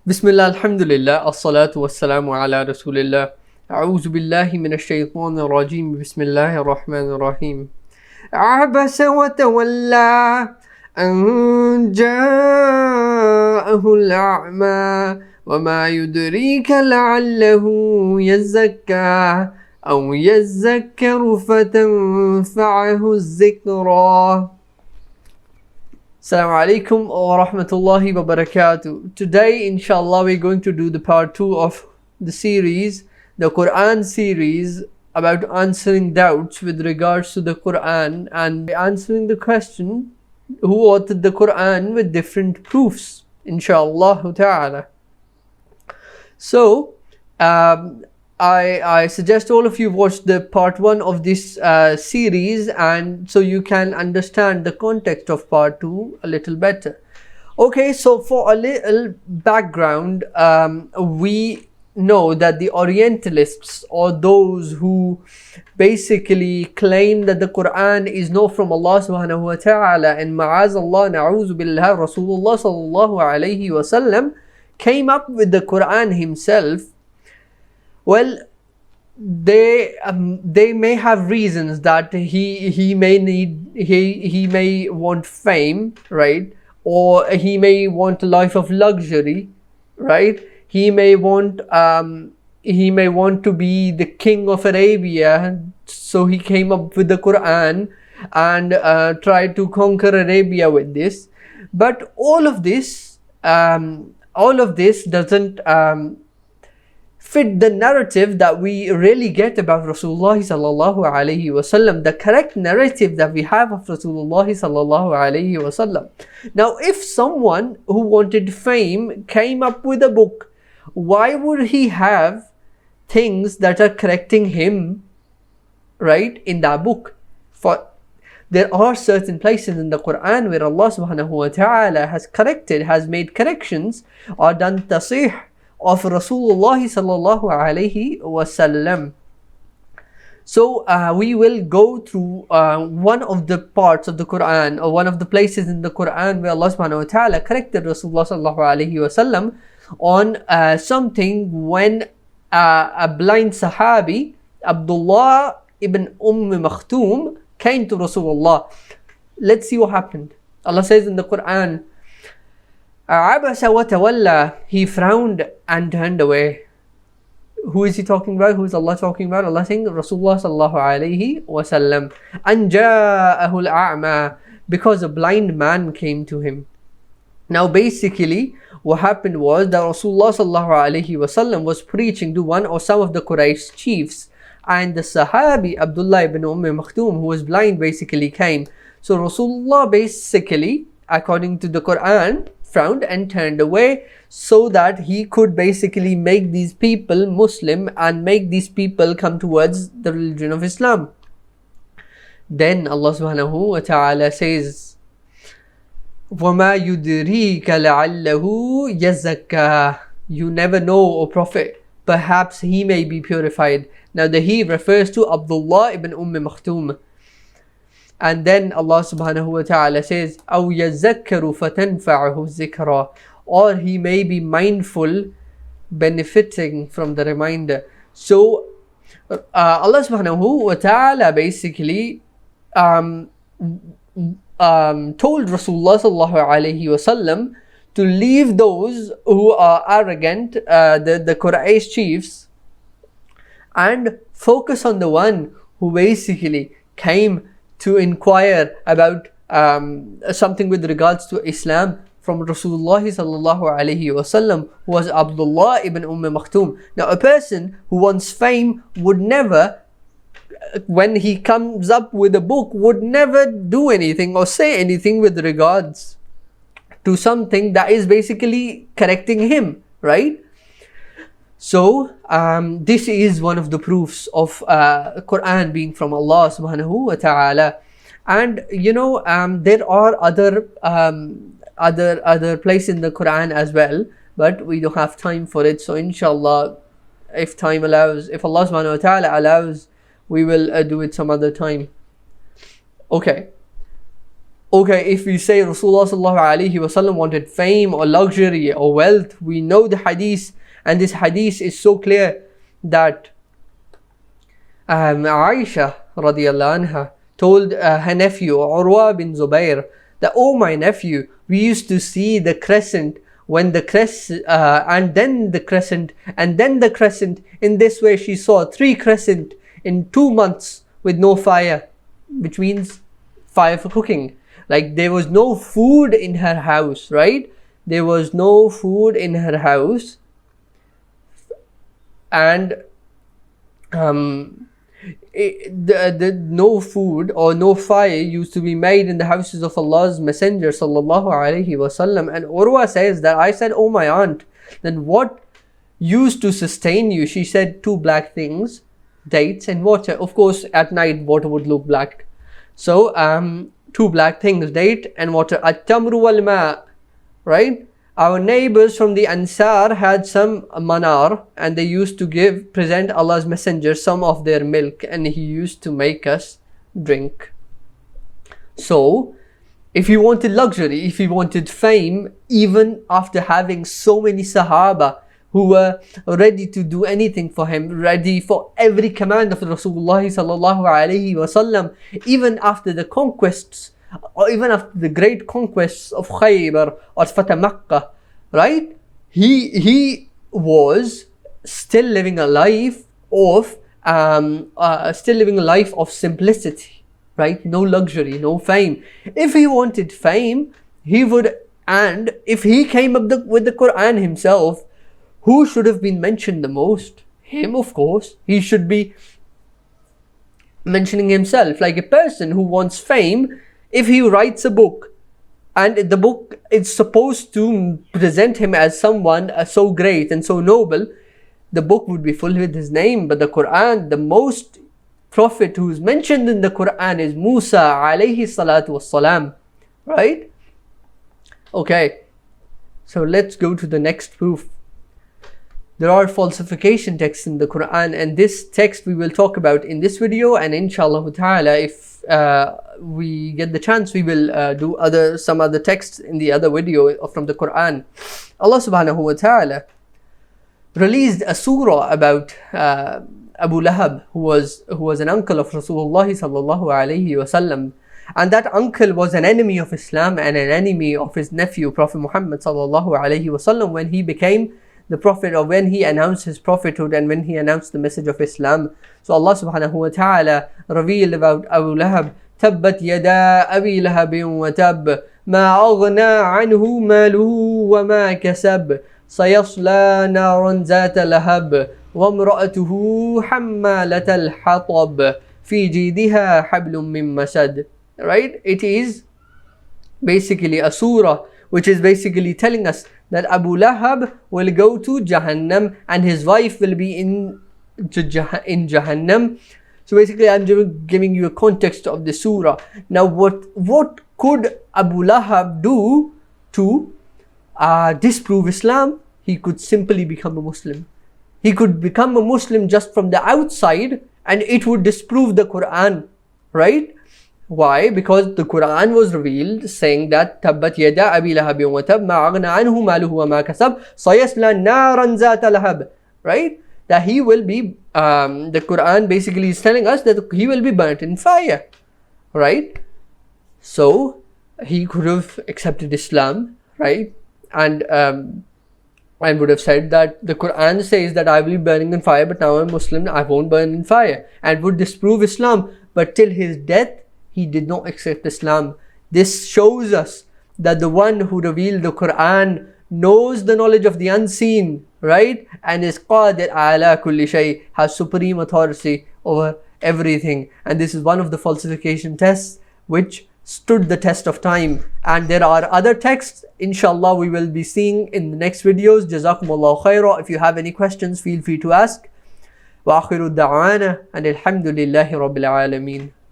Bismillah, alhamdulillah, as-salatu was-salamu ala rasulillah. A'udhu billahi minash shaytanir rajim. Bismillahir rahmanir rahim. Abasa wa tawalla an ja'ahu al-a'ma wa ma yudrika la'allahu yazakka aw yazakkaru fatanfa'ahu az-zikra. Assalamu alaikum wa rahmatullahi wa barakatuh. Today, inshallah, we're going to do the part 2 of the series, the Qur'an series, about answering doubts with regards to the Qur'an and answering the question, who authored the Qur'an, with different proofs, inshallah ta'ala. So, I suggest all of you watch the part 1 of this series, and so you can understand the context of part 2 a little better. Okay, so for a little background, we know that the Orientalists, or those who basically claim that the Quran is not from Allah subhanahu wa ta'ala, and ma'azallah na'udhu billah, Rasulullah sallallahu alayhi wa sallam came up with the Quran himself. Well, they may have reasons that he may want fame, right? Or he may want a life of luxury, right? He may want to be the king of Arabia, so he came up with the Quran and tried to conquer Arabia with this. But all of this doesn't fit the narrative that we really get about Rasulullah sallallahu alaihi wasallam, the correct narrative that we have of Rasulullah sallallahu alaihi wasallam. Now, if someone who wanted fame came up with a book, why would he have things that are correcting him, right, in that book? For there are certain places in the Quran where Allah subhanahu wa ta'ala has made corrections or done tasih of Rasulullah sallallahu alayhi wasallam. So we will go through one of the parts of the Quran, or one of the places in the Quran where Allah subhanahu wa ta'ala corrected Rasulullah sallallahu alayhi wasallam on something when a blind Sahabi, Abdullah ibn Maktoum, came to Rasulullah. Let's see what happened. Allah says in the Quran, Abasa wa tawalla, he frowned and turned away. Who is he talking about? Who is Allah talking about? Allah saying Rasulullah sallallahu alayhi wasallam. An ja'ahu al-a'ma, because a blind man came to him. Now basically what happened was that Rasulullah sallallahu alayhi wasallam was preaching to one or some of the Quraysh chiefs, and the Sahabi Abdullah ibn Maktoum, who was blind, basically came. So Rasulullah basically, according to the Quran, frowned and turned away so that he could basically make these people Muslim and make these people come towards the religion of Islam. Then Allah subhanahu wa ta'ala says, وَمَا يُدْرِيكَ لَعَلَّهُ يَزَّكَّى, you never know, O Prophet, perhaps he may be purified. Now the he refers to Abdullah ibn Maktoum. And then Allah subhanahu wa ta'ala says, أَوْ يَذَّكَّرُ فَتَنْفَعَهُ الذِّكْرَى, or he may be mindful, benefiting from the reminder. So Allah subhanahu wa ta'ala basically told Rasulullah sallallahu alayhi wasallam to leave those who are arrogant, the Quraysh chiefs, and focus on the one who basically came to inquire about something with regards to Islam from Rasulullah sallallahu alaihi wasallam, who was Abdullah ibn Maktoum. Now a person who wants fame would never, when he comes up with a book, would never do anything or say anything with regards to something that is basically correcting him, right? So this is one of the proofs of Quran being from Allah subhanahu wa ta'ala. And you know, there are other places in the Quran as well, but we don't have time for it. So inshallah, if time allows, if Allah subhanahu wa ta'ala allows, we will do it some other time. Okay. Okay, if we say Rasulullah sallallahu alaihi wasallam wanted fame or luxury or wealth, we know the hadith, and this hadith is so clear that Aisha radiallahu anha told her nephew Urwa bin Zubair that, oh my nephew, we used to see the crescent, when the crescent and then the crescent and then the crescent. In this way she saw 3 crescent in 2 months with no fire, which means fire for cooking. Like, there was no food in her house, right? There was no food in her house, and no food or no fire used to be made in the houses of Allah's Messenger sallallahu alaihi wasallam. And Urwa says that I said, oh my aunt, then what used to sustain you? She said 2 black things, dates and water. Of course, at night water would look black. So 2 black things, date and water. At-tamru wal-ma', right? Our neighbors from the Ansar had some manar, and they used to present Allah's Messenger some of their milk, and he used to make us drink. So, if he wanted luxury, if he wanted fame, even after having so many Sahaba who were ready to do anything for him, ready for every command of Rasulullah sallallahu alaihi wasallam, even after the conquests, or even after the great conquests of Khaybar or Fatah Makkah, right? He was still living a life of simplicity, right? No luxury, no fame. If he wanted fame, he would, and if he came up with the Qur'an himself, who should have been mentioned the most? Him, of course. He should be mentioning himself. Like a person who wants fame, if he writes a book, and the book is supposed to present him as someone so great and so noble, the book would be full with his name. But the Qur'an, the most prophet who is mentioned in the Qur'an is Musa alayhi salatu wassalam, right? Okay, so let's go to the next proof. There are falsification texts in the Qur'an, and this text we will talk about in this video, and inshallah ta'ala, if we get the chance, we will do some other texts in the other video from the Qur'an. Allah subhanahu wa ta'ala released a surah about Abu Lahab, who was an uncle of Rasulullah sallallahu alayhi wasallam, and that uncle was an enemy of Islam and an enemy of his nephew Prophet Muhammad sallallahu alayhi wasallam when he became the Prophet, or when he announced his prophethood and when he announced the message of Islam. So Allah subhanahu wa ta'ala revealed about Abu Lahab, تَبَّتْ يَدَا أَبِي لَهَبٍ وَتَبَّ مَا أَغْنَى عَنْهُ مَالُهُ وَمَا كَسَبَ سَيَصْلَى نَارًا ذَاتَ لَهَبٍ وَامْرَأَتُهُ حَمَّالَةَ الْحَطَبِ فِي جِيدِهَا حَبْلٌ مِّن مَّسَدٍ. Right? It is basically a surah which is basically telling us that Abu Lahab will go to Jahannam and his wife will be in Jahannam. So basically I'm giving you a context of the surah. Now what could Abu Lahab do to disprove Islam? He could simply become a Muslim. He could become a Muslim just from the outside, and it would disprove the Qur'an, right? Why? Because the Qur'an was revealed saying that Tabbat yada abi lahabin wa tab ma aghna anhu maluhu wa ma kasab sayasla naran zata lahab, right? That he will be, the Qur'an basically is telling us that he will be burnt in fire, right? So he could have accepted Islam, right? And would have said that the Qur'an says that I will be burning in fire, but now I'm Muslim, I won't burn in fire, and would disprove Islam. But till his death, he did not accept Islam. This shows us that the one who revealed the Qur'an knows the knowledge of the unseen, right? And is qadir ala kulli shay, has supreme authority over everything. And this is one of the falsification tests which stood the test of time. And there are other texts, inshallah, we will be seeing in the next videos. Jazakumullahu khaira. If you have any questions, feel free to ask. Wa akhiru da'wana and alhamdulillahi rabbil alameen.